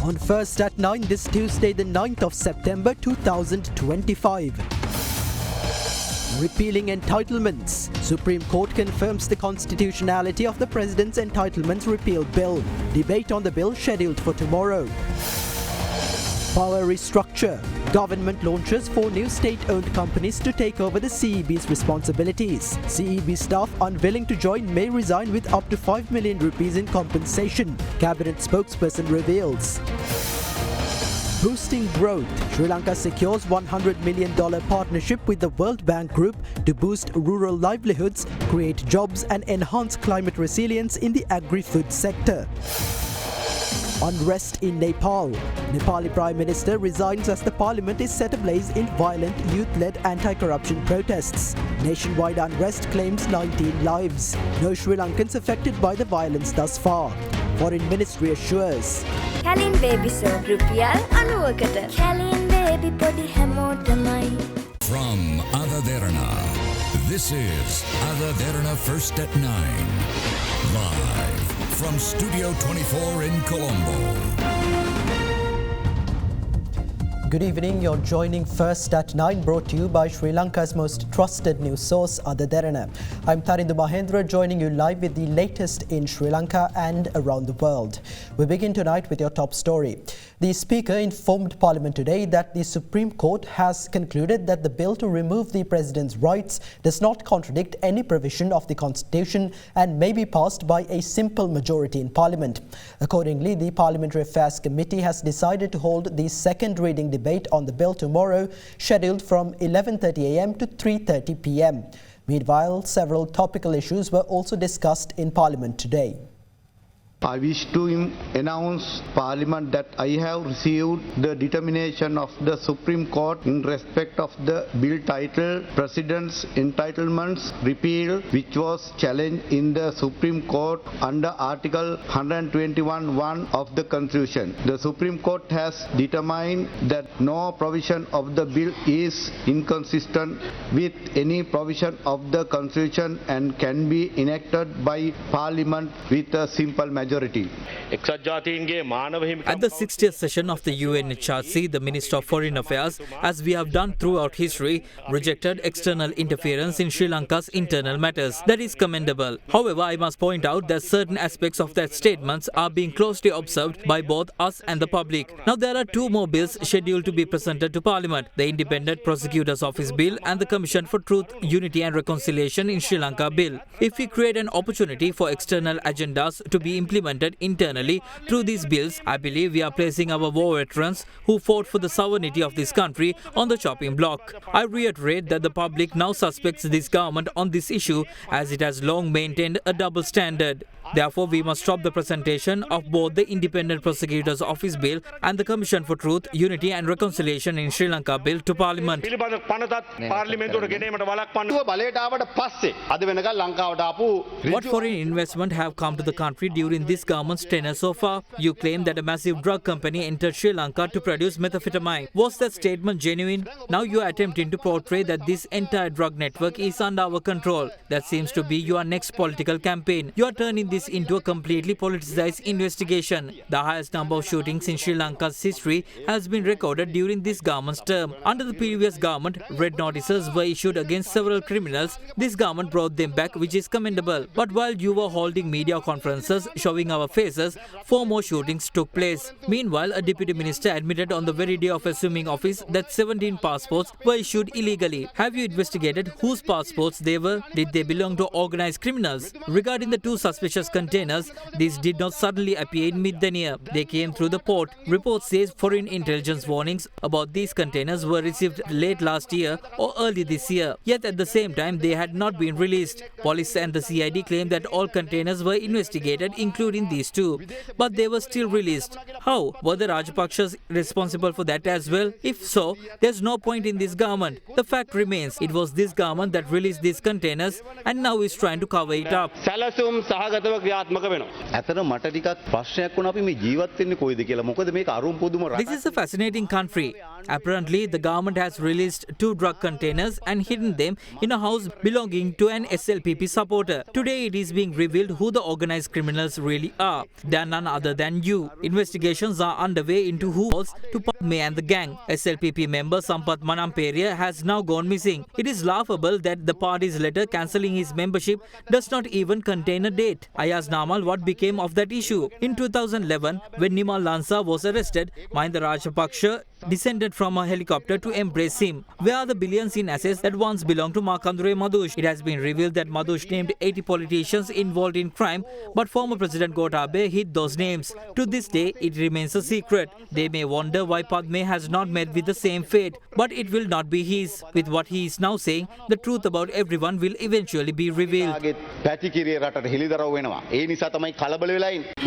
On First at 9 this Tuesday, the 9th of September 2025. Repealing entitlements. Supreme Court confirms the constitutionality of the President's Entitlements Repeal Bill. Debate on the bill scheduled for tomorrow. Power restructure. Government launches 4 new state-owned companies to take over the CEB's responsibilities. CEB staff unwilling to join may resign with up to 5 million rupees in compensation. Cabinet spokesperson reveals. Boosting growth. Sri Lanka secures $100 million partnership with the World Bank Group to boost rural livelihoods, create jobs and enhance climate resilience in the agri-food sector. Unrest in Nepal. Nepali Prime Minister resigns as the parliament is set ablaze in violent youth-led anti-corruption protests. Nationwide unrest claims 19 lives. No Sri Lankans affected by the violence thus far. Foreign Ministry assures. Kalin baby so rupial 90කට. Kalin baby podi හැමෝටමයි. From Derana, this is Derana First at 9. Live from Studio 24 in Colombo. Good evening, you're joining First at 9, brought to you by Sri Lanka's most trusted news source, Derana. I'm Tarindu Mahendra, joining you live with the latest in Sri Lanka and around the world. We begin tonight with your top story. The Speaker informed Parliament today that the Supreme Court has concluded that the bill to remove the President's rights does not contradict any provision of the Constitution and may be passed by a simple majority in Parliament. Accordingly, the Parliamentary Affairs Committee has decided to hold the second reading debate on the bill tomorrow, scheduled from 11:30 a.m. to 3:30 p.m. Meanwhile, several topical issues were also discussed in Parliament today. I wish to announce Parliament that I have received the determination of the Supreme Court in respect of the bill titled President's Entitlements Repeal, which was challenged in the Supreme Court under Article 121(1) of the Constitution. The Supreme Court has determined that no provision of the bill is inconsistent with any provision of the Constitution and can be enacted by Parliament with a simple majority. At the 60th session of the UNHRC, the Minister of Foreign Affairs, as we have done throughout history, rejected external interference in Sri Lanka's internal matters. That is commendable. However, I must point out that certain aspects of that statements are being closely observed by both us and the public. Now there are 2 more bills scheduled to be presented to Parliament: the Independent Prosecutor's Office Bill and the Commission for Truth, Unity and Reconciliation in Sri Lanka Bill. If we create an opportunity for external agendas to be implemented internally through these bills, I believe we are placing our war veterans who fought for the sovereignty of this country on the chopping block. I reiterate that the public now suspects this government on this issue as it has long maintained a double standard. Therefore, we must stop the presentation of both the Independent Prosecutor's Office Bill and the Commission for Truth, Unity and Reconciliation in Sri Lanka Bill to Parliament. What foreign investment have come to the country during this government's tenure so far? You claim that a massive drug company entered Sri Lanka to produce methamphetamine. Was that statement genuine? Now you are attempting to portray that this entire drug network is under our control. That seems to be your next political campaign. You are turning this into a completely politicized investigation. The highest number of shootings in Sri Lanka's history has been recorded during this government's term. Under the previous government, red notices were issued against several criminals. This government brought them back, which is commendable. But while you were holding media conferences showing our faces, 4 more shootings took place. Meanwhile, a deputy minister admitted on the very day of assuming office that 17 passports were issued illegally. Have you investigated whose passports they were? Did they belong to organized criminals? Regarding the 2 suspicious containers, these did not suddenly appear in mid-the-year. They came through the port. Reports say foreign intelligence warnings about these containers were received late last year or early this year. Yet at the same time, they had not been released. Police and the CID claimed that all containers were investigated, including these 2. But they were still released. How? Were the Rajapakshas responsible for that as well? If so, there's no point in this government. The fact remains, it was this government that released these containers and now is trying to cover it up. This is a fascinating country. Apparently, the government has released 2 drug containers and hidden them in a house belonging to an SLPP supporter. Today, it is being revealed who the organized criminals really really are. They are none other than you. Investigations are underway into who was to Padme and the gang. SLPP member Sampath Manamperia has now gone missing. It is laughable that the party's letter cancelling his membership does not even contain a date. I asked Namal what became of that issue. In 2011, when Nimal Lanka was arrested, Mahinda Rajapaksa descended from a helicopter to embrace him. Where are the billions in assets that once belonged to Markandure Madush? It has been revealed that Madush named 80 politicians involved in crime, but former President Gotabaya hid those names. To this day, it remains a secret. They may wonder why Padme has not met with the same fate, but it will not be his. With what he is now saying, the truth about everyone will eventually be revealed.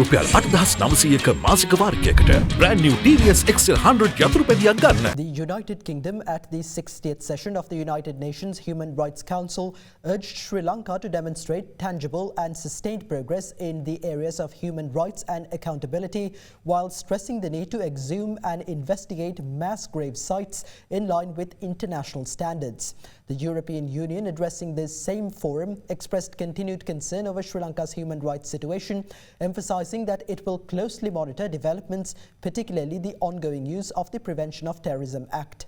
රුපියල් 8,900ක මාසික වාර්ගයකට brand new TVS XL 100 යතුරු පැදියක් ගන්න. The United Kingdom at the 60th session of the United Nations Human Rights Council urged Sri Lanka to demonstrate tangible and sustained progress in the areas of human rights and accountability, while stressing the need to exhume and investigate mass grave sites in line with international standards. The European Union, addressing this same forum, expressed continued concern over Sri Lanka's human rights situation, emphasizing that it will closely monitor developments, particularly the ongoing use of the Prevention of Terrorism Act.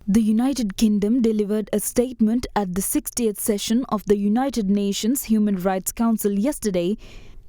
The United Kingdom delivered a statement at the 60th session of the United Nations Human Rights Council yesterday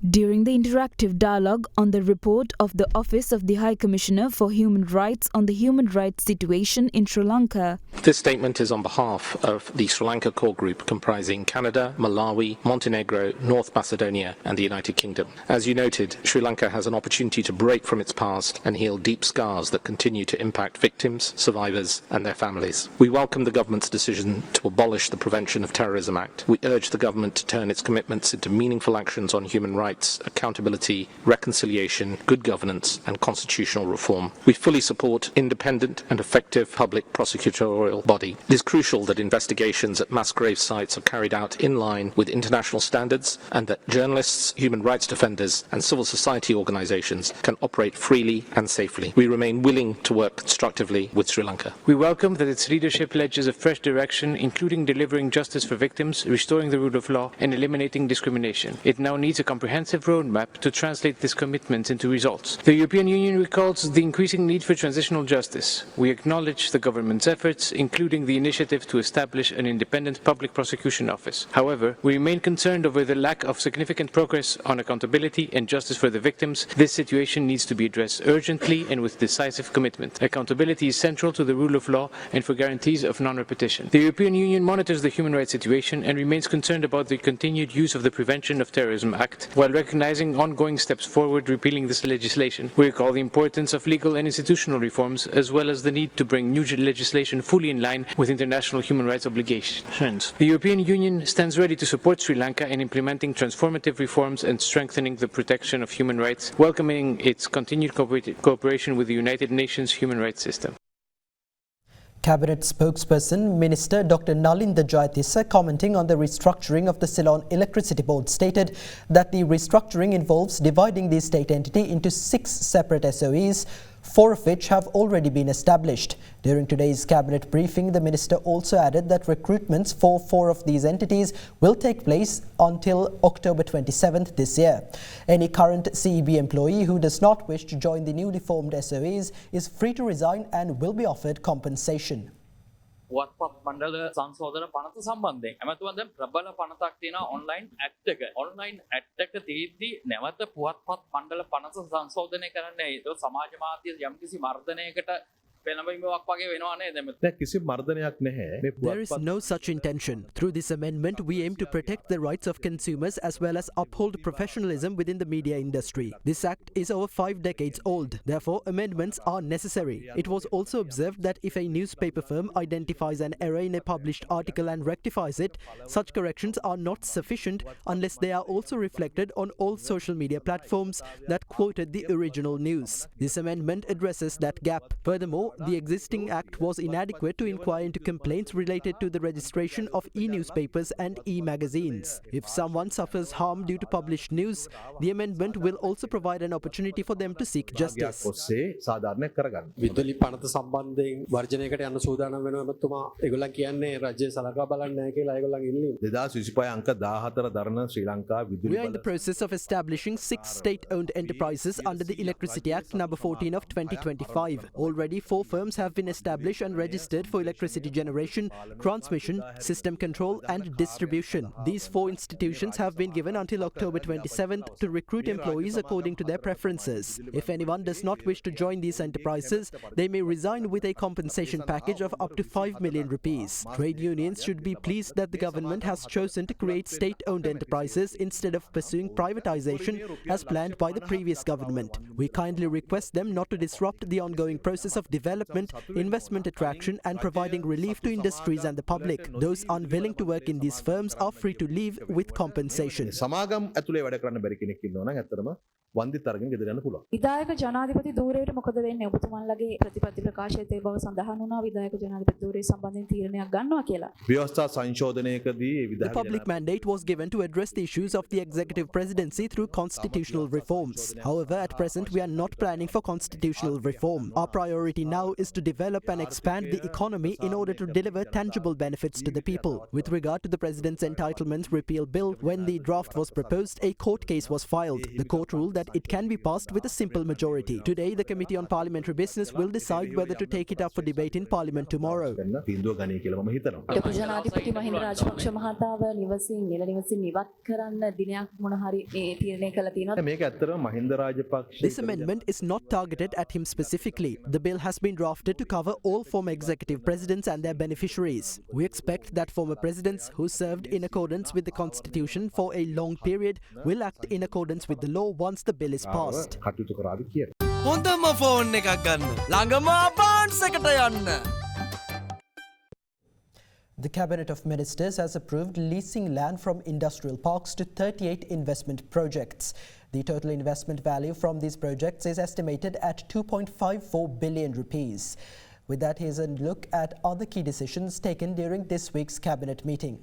during the interactive dialogue on the report of the Office of the High Commissioner for Human Rights on the human rights situation in Sri Lanka. This statement is on behalf of the Sri Lanka core group comprising Canada, Malawi, Montenegro, North Macedonia and the United Kingdom. As you noted, Sri Lanka has an opportunity to break from its past and heal deep scars that continue to impact victims, survivors and their families. We welcome the government's decision to abolish the Prevention of Terrorism Act. We urge the government to turn its commitments into meaningful actions on human rights, accountability, reconciliation, good governance and constitutional reform. We fully support independent and effective public prosecutorial body. It is crucial that investigations at mass grave sites are carried out in line with international standards and that journalists, human rights defenders and civil society organisations can operate freely and safely. We remain willing to work constructively with Sri Lanka. We welcome that its leadership pledges a fresh direction, including delivering justice for victims, restoring the rule of law and eliminating discrimination. It now needs a comprehensive roadmap to translate this commitment into results. The European Union recalls the increasing need for transitional justice. We acknowledge the government's efforts, including the initiative to establish an independent public prosecution office. However, we remain concerned over the lack of significant progress on accountability and justice for the victims. This situation needs to be addressed urgently and with decisive commitment. Accountability is central to the rule of law and for guarantees of non-repetition. The European Union monitors the human rights situation and remains concerned about the continued use of the Prevention of Terrorism Act, while recognizing ongoing steps forward repealing this legislation. We recall the importance of legal and institutional reforms, as well as the need to bring new legislation fully in line with international human rights obligations. The European Union stands ready to support Sri Lanka in implementing transformative reforms and strengthening the protection of human rights, welcoming its continued cooperation with the United Nations human rights system. Cabinet spokesperson Minister Dr. Nalinda Jayatissa, commenting on the restructuring of the Ceylon Electricity Board, stated that the restructuring involves dividing the state entity into 6 separate SOEs, 4 of which have already been established. During today's cabinet briefing, the minister also added that recruitments for 4 of these entities will take place until October 27th this year. Any current CEB employee who does not wish to join the newly formed SOEs is free to resign and will be offered compensation. පුවත්පත් මණ්ඩල සංශෝධන පනත සම්බන්ධයෙන් ඇමතුමා දැන් ප්‍රබල පනතක් තියෙනවා online act එක. Online act එක තියෙද්දි නැවත පුවත්පත් මණ්ඩල පනත සංශෝධනය කරන්න ඒක සමාජ මාධ්‍ය යම්කිසි මර්ධනයකට පෙළඹීමක් වගේ වෙනවා නේද? දැන් කිසි මර්ධනයක් නැහැ. මේ There is no such intention. Through this amendment, we aim to protect the rights of consumers as well as uphold professionalism within the media industry. This act is over 5 decades old. Therefore, amendments are necessary. It was also observed that if a newspaper firm identifies an error in a published article and rectifies it, such corrections are not sufficient unless they are also reflected on all social media platforms that quoted the original news. This amendment addresses that gap. Furthermore, the existing act was inadequate to inquire into complaints related to the registration of e-newspapers and e-magazines. If someone suffers harm due to published news, the amendment will also provide an opportunity for them to seek justice. විදුලි පනත සම්බන්ධයෙන් වර්ජනයකට යන්න සූදානම් වෙනවා එමතුමා ඒගොල්ලන් කියන්නේ රජය සලකා බලන්නේ නැහැ කියලා ඒගොල්ලන් ඉල්ලීම 2025 අංක 14 දරන ශ්‍රී ලංකා විදුලි We are in the process of establishing 6 state-owned enterprises under the Electricity Act number 14 of 2025. Already 4 firms have been established and registered for electricity generation, transmission, system control and distribution. These 4 institutions have been given until October 27th to recruit employees according to their preferences. If anyone does not wish to join these enterprises, they may resign with a compensation package of up to 5 million rupees. Trade unions should be pleased that the government has chosen to create state-owned enterprises instead of pursuing privatization as planned by the previous government. We kindly request them not to disrupt the ongoing process of development, investment attraction and providing relief to industries and the public. Those unwilling to work in these firms are free to leave with compensation. සමාගම් ඇතුලේ වැඩ කරන්න බැරි කෙනෙක් ඉන්නවා නම් ඇත්තටම වන්දිත් අරගෙන ගෙදර යන්න පුළුවන්. විධායක ජනාධිපති ධූරයට මොකද වෙන්නේ? ඔබතුමන්ලගේ ප්‍රතිපත්ති ප්‍රකාශයේත් ඒ බව සඳහන් වුණා විධායක ජනාධිපති ධූරය සම්බන්ධයෙන් තීරණයක් ගන්නවා කියලා. ව්‍යවස්ථා සංශෝධනයකදී The public mandate was given to address the issues of the executive presidency through constitutional reforms. However, at present we are not planning for constitutional reform. Our priority now is to develop and expand the economy in order to deliver tangible benefits to the people. With regard to the President's Entitlements Repeal Bill, when the draft was proposed, a court case was filed. The court ruled that it can be passed with a simple majority. Today, the Committee on Parliamentary Business will decide whether to take it up for debate in Parliament tomorrow. ලොකු ජනාධිපති මහින්ද රාජපක්ෂ මහතාව නිවසින් නිල නිවසින් ඉවත් කරන්න දිනයක් මොන හරි ඒ තීරණය කළා තියෙනවා. මේක ඇත්තටම Mahinda Rajapaksa This amendment is not targeted at him specifically. The bill has been drafted to cover all former executive presidents and their beneficiaries. We expect that former presidents who served in accordance with the constitution for a long period will act in accordance with the law once the bill is passed. කටයුතු කරાવી කියලා. හොඳම phone එකක් ගන්න. ළඟම අපාන්ස් එකට යන්න. The Cabinet of Ministers has approved leasing land from industrial parks to 38 investment projects. The total investment value from these projects is estimated at 2.54 billion rupees. With that, here's a look at other key decisions taken during this week's Cabinet meeting.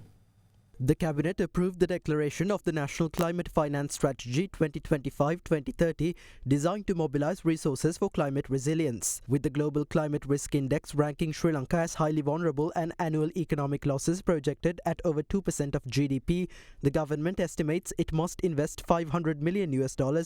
The Cabinet approved the declaration of the National Climate Finance Strategy 2025-2030 designed to mobilize resources for climate resilience. With the Global Climate Risk Index ranking Sri Lanka as highly vulnerable and annual economic losses projected at over 2% of GDP, the government estimates it must invest $500 million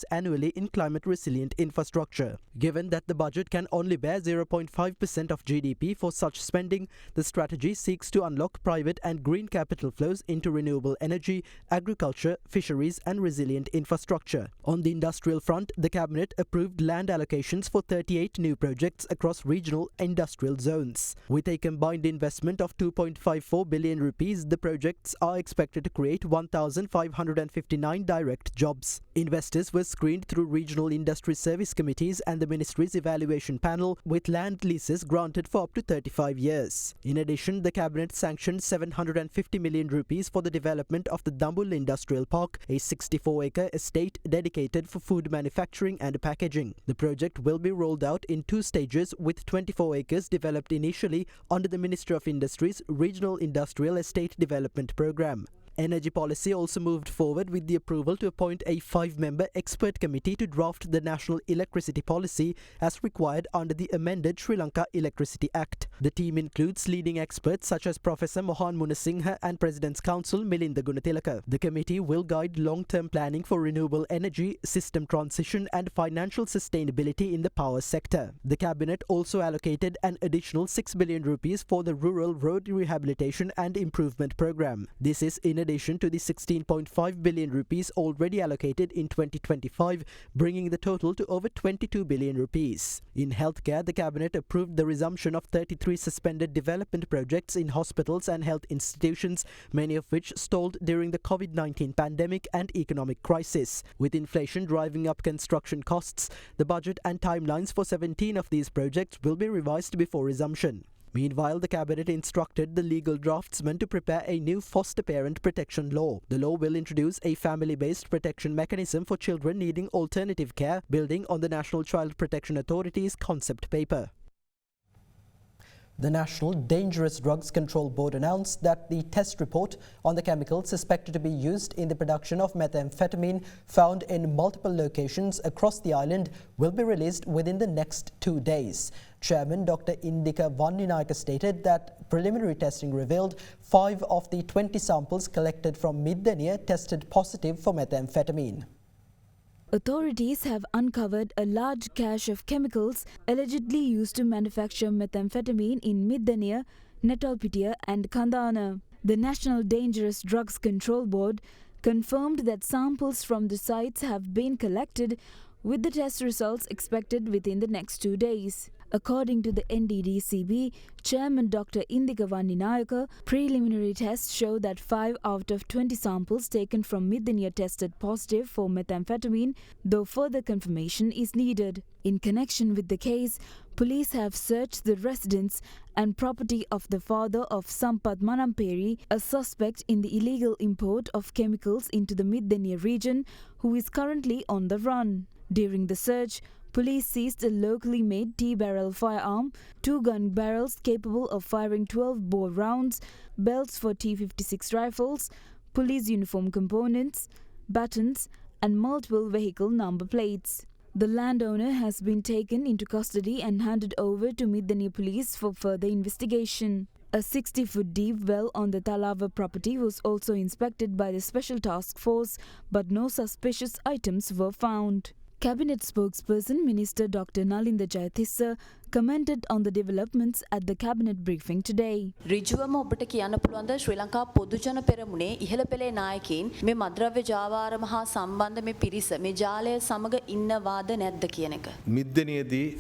annually in climate resilient infrastructure. Given that the budget can only bear 0.5% of GDP for such spending, the strategy seeks to unlock private and green capital flows into renewable energy, agriculture, fisheries and resilient infrastructure. On the industrial front, the Cabinet approved land allocations for 38 new projects across regional industrial zones. With a combined investment of 2.54 billion rupees, the projects are expected to create 1,559 direct jobs. Investors were screened through regional industry service committees and the Ministry's evaluation panel, with land leases granted for up to 35 years. In addition, the Cabinet sanctioned 750 million rupees for the development of the Dambul Industrial Park, a 64-acre estate dedicated for food manufacturing and packaging. The project will be rolled out in 2 stages, with 24 acres developed initially under the Ministry of Industry's Regional Industrial Estate Development Program. Energy Policy also moved forward with the approval to appoint a 5-member expert committee to draft the National Electricity Policy as required under the amended Sri Lanka Electricity Act. The team includes leading experts such as Professor Mohan Munasinghe and President's Counsel Milinda Gunatilaka. The committee will guide long-term planning for renewable energy, system transition and financial sustainability in the power sector. The Cabinet also allocated an additional 6 billion rupees for the Rural Road Rehabilitation and Improvement Program. This is in addition to the 16.5 billion rupees already allocated in 2025, bringing the total to over 22 billion rupees. In healthcare, the Cabinet approved the resumption of 33 suspended development projects in hospitals and health institutions, many of which stalled during the COVID-19 pandemic and economic crisis. With inflation driving up construction costs, the budget and timelines for 17 of these projects will be revised before resumption. Meanwhile, the Cabinet instructed the legal draftsman to prepare a new foster parent protection law. The law will introduce a family-based protection mechanism for children needing alternative care, building on the National Child Protection Authority's concept paper. The National Dangerous Drugs Control Board announced that the test report on the chemical suspected to be used in the production of methamphetamine found in multiple locations across the island will be released within the next 2 days. Chairman Dr. Indika Vanninayaka stated that preliminary testing revealed 5 of the 20 samples collected from Middaniya tested positive for methamphetamine. Authorities have uncovered a large cache of chemicals allegedly used to manufacture methamphetamine in Middaniya, Netolpitiya and Kandana. The National Dangerous Drugs Control Board confirmed that samples from the sites have been collected, with the test results expected within the next 2 days. According to the NDDCB, Chairman Dr. Indika Vanninayaka, preliminary tests show that 5 out of 20 samples taken from Middaniya tested positive for methamphetamine, though further confirmation is needed. In connection with the case, police have searched the residence and property of the father of Sampath Manamperi, a suspect in the illegal import of chemicals into the Middaniya region, who is currently on the run. During the search, police seized a locally made T-barrel firearm, 2 gun barrels capable of firing 12-bore rounds, belts for T-56 rifles, police uniform components, batons, and multiple vehicle number plates. The landowner has been taken into custody and handed over to Middaniya police for further investigation. A 60-foot deep well on the Talava property was also inspected by the Special Task Force, but no suspicious items were found. Cabinet spokesperson Minister Dr. Nalinda Jayatissa commented on the developments at the cabinet briefing today. ඍජුවම ඔබට කියන්න පුළුවන් ද ශ්‍රී ලංකා පොදුජන පෙරමුණේ ඉහළ පෙළේ නායකයින් මේ මද්‍රව්‍ය ජාවාරම හා සම්බන්ධ මේ පිරිස මේ ජාලය සමග ඉන්නවාද නැද්ද කියන එක.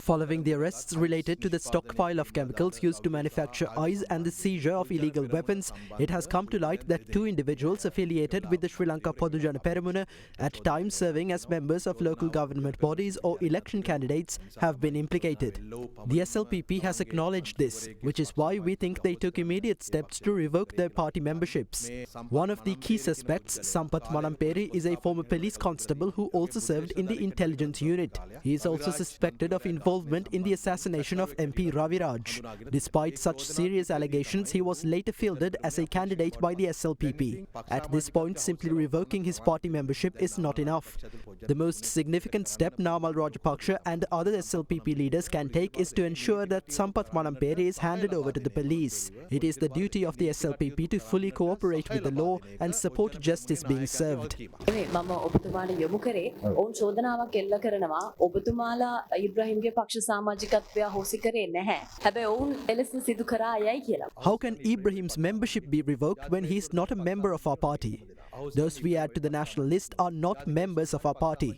Following the arrests related to the stockpile of chemicals used to manufacture ice and the seizure of illegal weapons, it has come to light that 2 individuals affiliated with the Sri Lanka Podujana Peramuna, at times serving as members of local government bodies or election candidates, have been implicated. The SLPP has acknowledged this, which is why we think they took immediate steps to revoke their party memberships. One of the key suspects, Sampath Manamperi, is a former police constable who also served in the intelligence unit. He is also suspected of involvement in the assassination of MP Raviraj. Despite such serious allegations, he was later fielded as a candidate by the SLPP. At this point, simply revoking his party membership is not enough. The most significant step Namal Rajapaksa and other SLPP leaders can take is to ensure that Sampath Manamperi is handed over to the police. It is the duty of the SLPP to fully cooperate with the law and support justice being served. මම ඔබතුමාට යොමු කරේ ඔවුන් චෝදනාවක් එල්ල කරනවා ඔබතුමාලා ඉබ්‍රහීම්ගේ පක්ෂ සමාජිකත්වය හොසි කරේ නැහැ. හැබැයි ඔවුන් එලෙස සිදු කරා යයි කියලා. How can Ibrahim's membership be revoked when he is not a member of our party? Those we add to the national list are not members of our party.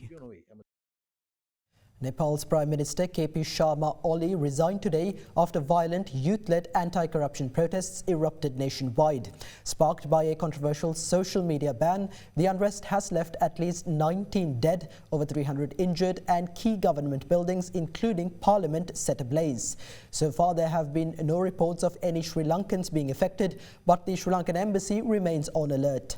Nepal's Prime Minister KP Sharma Oli resigned today after violent youth-led anti-corruption protests erupted nationwide. Sparked by a controversial social media ban, the unrest has left at least 19 dead, over 300 injured, and key government buildings, including Parliament, set ablaze. So far, there have been no reports of any Sri Lankans being affected, but the Sri Lankan embassy remains on alert.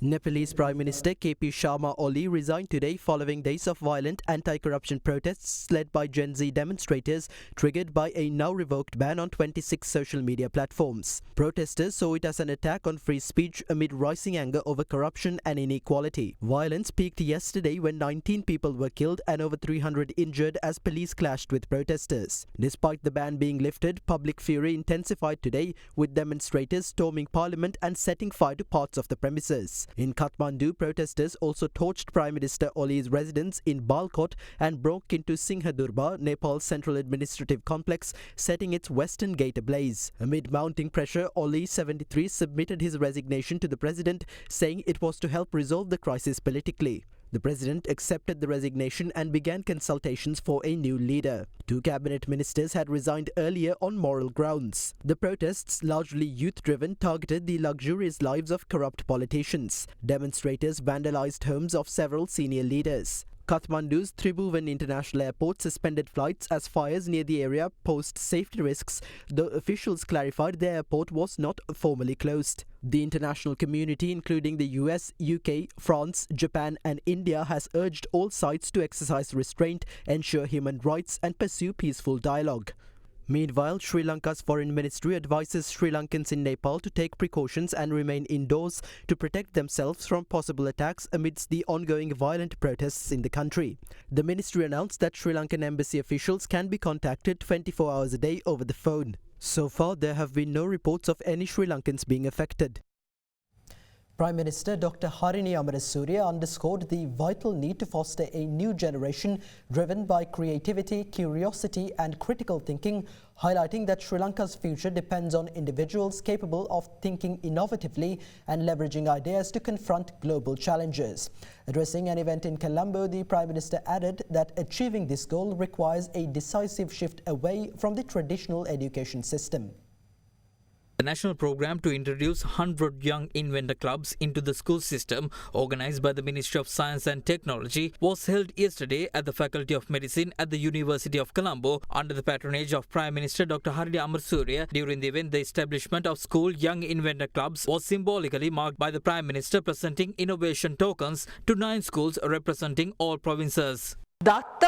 Nepalese Prime Minister KP Sharma Oli resigned today following days of violent anti-corruption protests led by Gen Z demonstrators triggered by a now revoked ban on 26 social media platforms. Protesters saw it as an attack on free speech amid rising anger over corruption and inequality. Violence peaked yesterday when 19 people were killed and over 300 injured as police clashed with protesters. Despite the ban being lifted, public fury intensified today, with demonstrators storming Parliament and setting fire to parts of the premises. In Kathmandu, protesters also torched Prime Minister Oli's residence in Balkot and broke into Singhadurba, Nepal's central administrative complex, setting its western gate ablaze. Amid mounting pressure, Oli, 73, submitted his resignation to the president, saying it was to help resolve the crisis politically. The president accepted the resignation and began consultations for a new leader. 2 cabinet ministers had resigned earlier on moral grounds. The protests, largely youth-driven, targeted the luxurious lives of corrupt politicians. Demonstrators vandalized homes of several senior leaders. Kathmandu's Tribhuvan International Airport suspended flights as fires near the area posed safety risks, though officials clarified the airport was not formally closed. The international community, including the US, UK, France, Japan and India, has urged all sides to exercise restraint, ensure human rights and pursue peaceful dialogue. Meanwhile, Sri Lanka's foreign ministry advises Sri Lankans in Nepal to take precautions and remain indoors to protect themselves from possible attacks amidst the ongoing violent protests in the country. The ministry announced that Sri Lankan embassy officials can be contacted 24 hours a day over the phone. So far, there have been no reports of any Sri Lankans being affected. Prime Minister Dr. Harini Amarasuriya underscored the vital need to foster a new generation driven by creativity, curiosity and critical thinking, highlighting that Sri Lanka's future depends on individuals capable of thinking innovatively and leveraging ideas to confront global challenges. Addressing an event in Colombo, the Prime Minister added that achieving this goal requires a decisive shift away from the traditional education system. The national program to introduce 100 young inventor clubs into the school system, organised by the Ministry of Science and Technology, was held yesterday at the Faculty of Medicine at the University of Colombo under the patronage of Prime Minister Dr. Harini Amarasuriya. During the event, the establishment of school young inventor clubs was symbolically marked by the Prime Minister presenting innovation tokens to 9 schools representing all provinces. What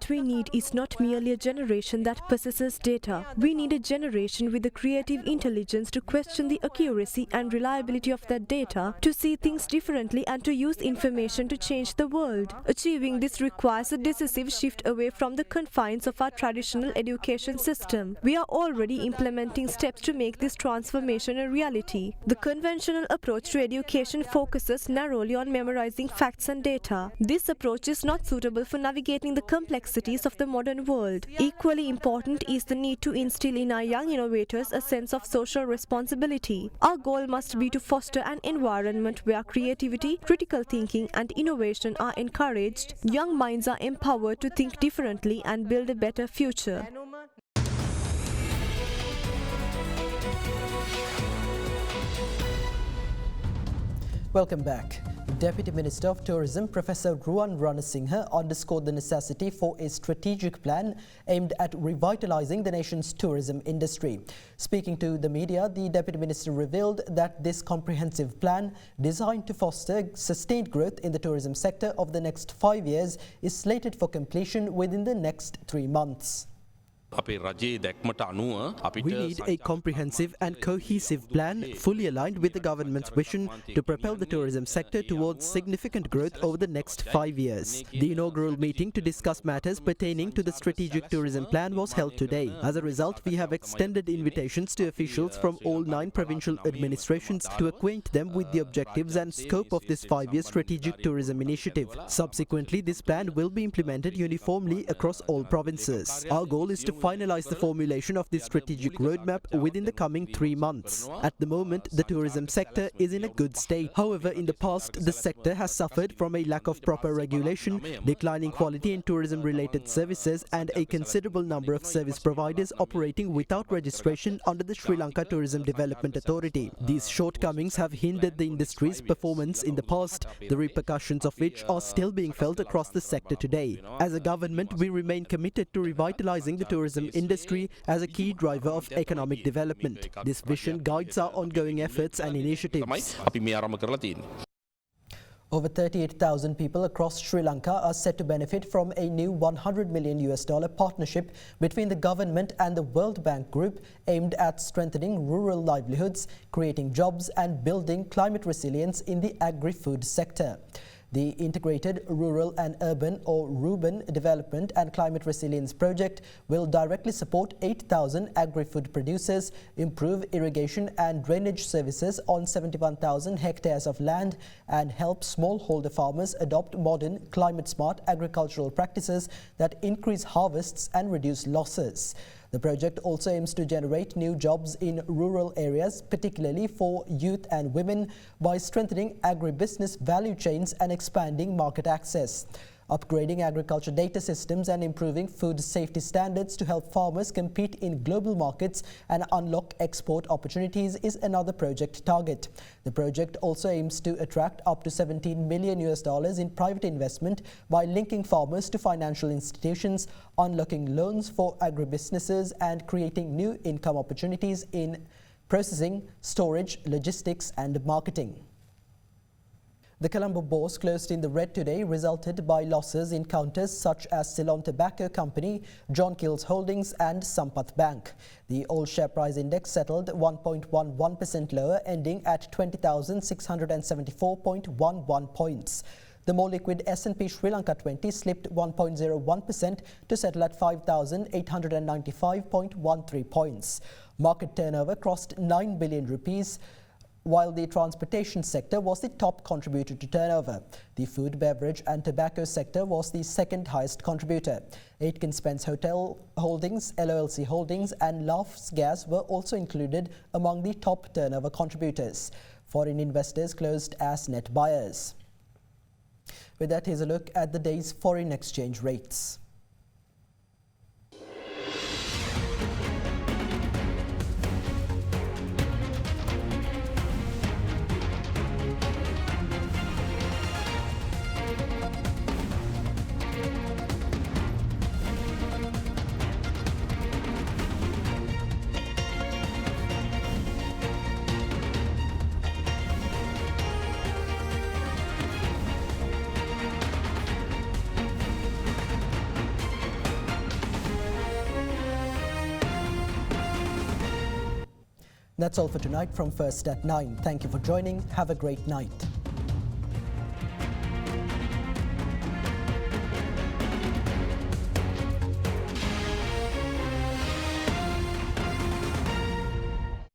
we need is not merely a generation that possesses data. We need a generation with the creative intelligence to question the accuracy and reliability of that data, to see things differently and to use information to change the world. Achieving this requires a decisive shift away from the confines of our traditional education system. We are already implementing steps to make this transformation a reality. The conventional approach to education focuses narrowly on memorizing facts and data. This approach is not suitable for navigating the complexities of the modern world. Equally important is the need to instill in our young innovators a sense of social responsibility. Our goal must be to foster an environment where creativity, critical thinking and innovation are encouraged. Young minds are empowered to think differently and build a better future. Welcome back. Deputy Minister of Tourism Professor Ruwan Ranasinghe underscored the necessity for a strategic plan aimed at revitalizing the nation's tourism industry. Speaking to the media, the Deputy Minister revealed that this comprehensive plan, designed to foster sustained growth in the tourism sector over the next 5 years, is slated for completion within the next 3 months. We need a comprehensive and cohesive plan fully aligned with the government's vision to propel the tourism sector towards significant growth over the next 5 years. The inaugural meeting to discuss matters pertaining to the strategic tourism plan was held today. As a result, we have extended invitations to officials from all 9 provincial administrations to acquaint them with the objectives and scope of this 5-year strategic tourism initiative. Subsequently, this plan will be implemented uniformly across all provinces. Our goal is to finalize the formulation of this strategic roadmap within the coming 3 months. At the moment, the tourism sector is in a good state. However, in the past, the sector has suffered from a lack of proper regulation, declining quality in tourism-related services, and a considerable number of service providers operating without registration under the Sri Lanka Tourism Development Authority. These shortcomings have hindered the industry's performance in the past, the repercussions of which are still being felt across the sector today. As a government, we remain committed to revitalizing the tourism industry as a key driver of economic development. This vision guides our ongoing efforts and initiatives. Over 38,000 people across Sri Lanka are set to benefit from a new $100 million partnership between the government and the World Bank Group aimed at strengthening rural livelihoods, creating jobs and building climate resilience in the agri-food sector. The Integrated Rural and Urban or RUBAN Development and Climate Resilience Project will directly support 8,000 agri-food producers, improve irrigation and drainage services on 71,000 hectares of land, and help smallholder farmers adopt modern, climate-smart agricultural practices that increase harvests and reduce losses. The project also aims to generate new jobs in rural areas, particularly for youth and women, by strengthening agribusiness value chains and expanding market access. Upgrading agriculture data systems and improving food safety standards to help farmers compete in global markets and unlock export opportunities is another project target. The project also aims to attract up to $17 million in private investment by linking farmers to financial institutions, unlocking loans for agribusinesses, and creating new income opportunities in processing, storage, logistics, and marketing. The Colombo bourse closed in the red today, resulted by losses in counters such as Ceylon Tobacco Company, John Kills Holdings and Sampath Bank. The all share price index settled 1.11% lower, ending at 20,674.11 points. The more liquid S&P Sri Lanka 20 slipped 1.01% to settle at 5,895.13 points. Market turnover crossed 9 billion rupees, while the transportation sector was the top contributor to turnover. The food, beverage and tobacco sector was the second highest contributor. Aitken Spence Hotel Holdings, LOLC Holdings and Laughs Gas were also included among the top turnover contributors. Foreign investors closed as net buyers. With that, here's a look at the day's foreign exchange rates. That's all for tonight from First at 9. Thank you for joining. Have a great night.